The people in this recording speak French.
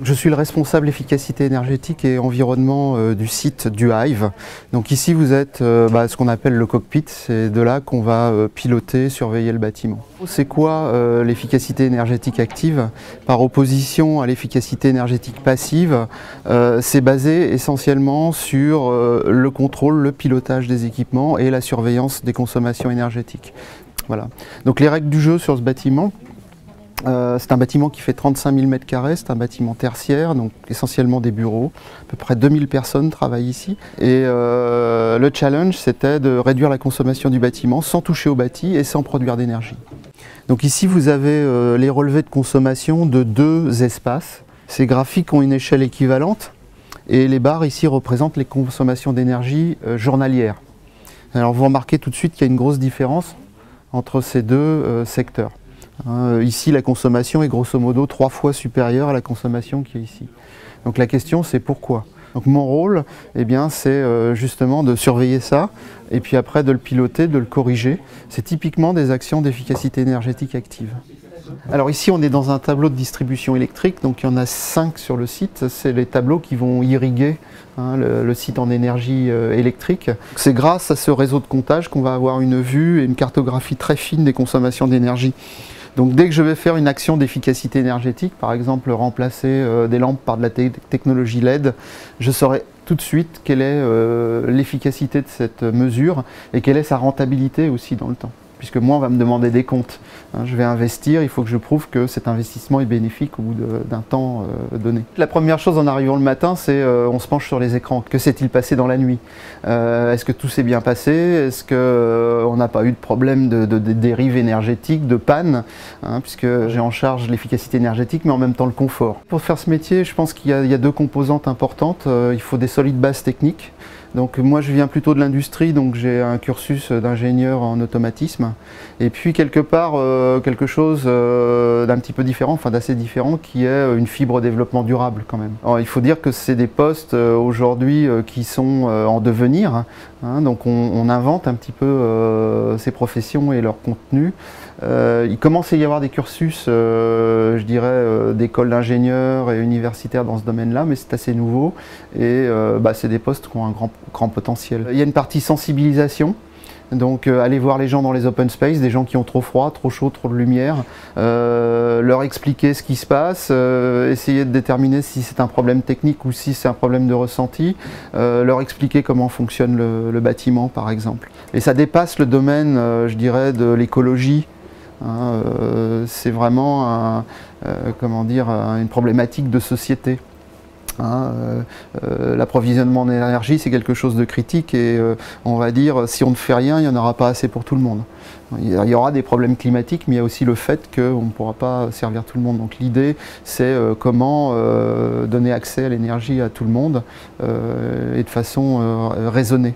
Je suis le responsable efficacité énergétique et environnement du site du Hive. Donc ici vous êtes ce qu'on appelle le cockpit, c'est de là qu'on va piloter, surveiller le bâtiment. C'est quoi l'efficacité énergétique active? Par opposition à l'efficacité énergétique passive, c'est basé essentiellement sur le contrôle, le pilotage des équipements et la surveillance des consommations énergétiques. Voilà. Donc les règles du jeu sur ce bâtiment. C'est un bâtiment qui fait 35 000 m², c'est un bâtiment tertiaire, donc essentiellement des bureaux. À peu près 2000 personnes travaillent ici. Et le challenge, c'était de réduire la consommation du bâtiment sans toucher au bâti et sans produire d'énergie. Donc ici, vous avez les relevés de consommation de deux espaces. Ces graphiques ont une échelle équivalente et les barres ici représentent les consommations d'énergie journalières. Alors vous remarquez tout de suite qu'il y a une grosse différence entre ces deux secteurs. Ici, la consommation est grosso modo 3 fois supérieure à la consommation qui est ici. Donc la question, c'est pourquoi? Donc mon rôle, c'est justement de surveiller ça, et puis après de le piloter, de le corriger. C'est typiquement des actions d'efficacité énergétique active. Alors ici, on est dans un tableau de distribution électrique, donc il y en a 5 sur le site. C'est les tableaux qui vont irriguer le site en énergie électrique. C'est grâce à ce réseau de comptage qu'on va avoir une vue et une cartographie très fine des consommations d'énergie. Donc dès que je vais faire une action d'efficacité énergétique, par exemple remplacer des lampes par de la technologie LED, je saurai tout de suite quelle est l'efficacité de cette mesure et quelle est sa rentabilité aussi dans le temps. Puisque moi, on va me demander des comptes. Je vais investir, il faut que je prouve que cet investissement est bénéfique au bout d'un temps donné. La première chose en arrivant le matin, c'est on se penche sur les écrans. Que s'est-il passé dans la nuit? Est-ce que tout s'est bien passé? Est-ce qu'on n'a pas eu de problème de dérive énergétique, de panne, puisque j'ai en charge l'efficacité énergétique, mais en même temps le confort. Pour faire ce métier, je pense qu'il y a deux composantes importantes. Il faut des solides bases techniques. Donc moi je viens plutôt de l'industrie, donc j'ai un cursus d'ingénieur en automatisme. Et puis quelque part quelque chose d'un petit peu différent, enfin d'assez différent, qui est une fibre développement durable quand même. Alors, il faut dire que c'est des postes aujourd'hui qui sont en devenir, donc on invente un petit peu ces professions et leur contenu. Il commence à y avoir des cursus, je dirais, d'écoles d'ingénieurs et universitaires dans ce domaine-là, mais c'est assez nouveau et c'est des postes qui ont un grand potentiel. Il y a une partie sensibilisation. Donc aller voir les gens dans les open space, des gens qui ont trop froid, trop chaud, trop de lumière, leur expliquer ce qui se passe, essayer de déterminer si c'est un problème technique ou si c'est un problème de ressenti, leur expliquer comment fonctionne le bâtiment par exemple. Et ça dépasse le domaine, je dirais, de l'écologie. C'est vraiment une problématique de société. L'approvisionnement en énergie, c'est quelque chose de critique et on va dire, si on ne fait rien, il n'y en aura pas assez pour tout le monde. Il y aura des problèmes climatiques, mais il y a aussi le fait qu'on ne pourra pas servir tout le monde. Donc l'idée, c'est comment donner accès à l'énergie à tout le monde et de façon raisonnée.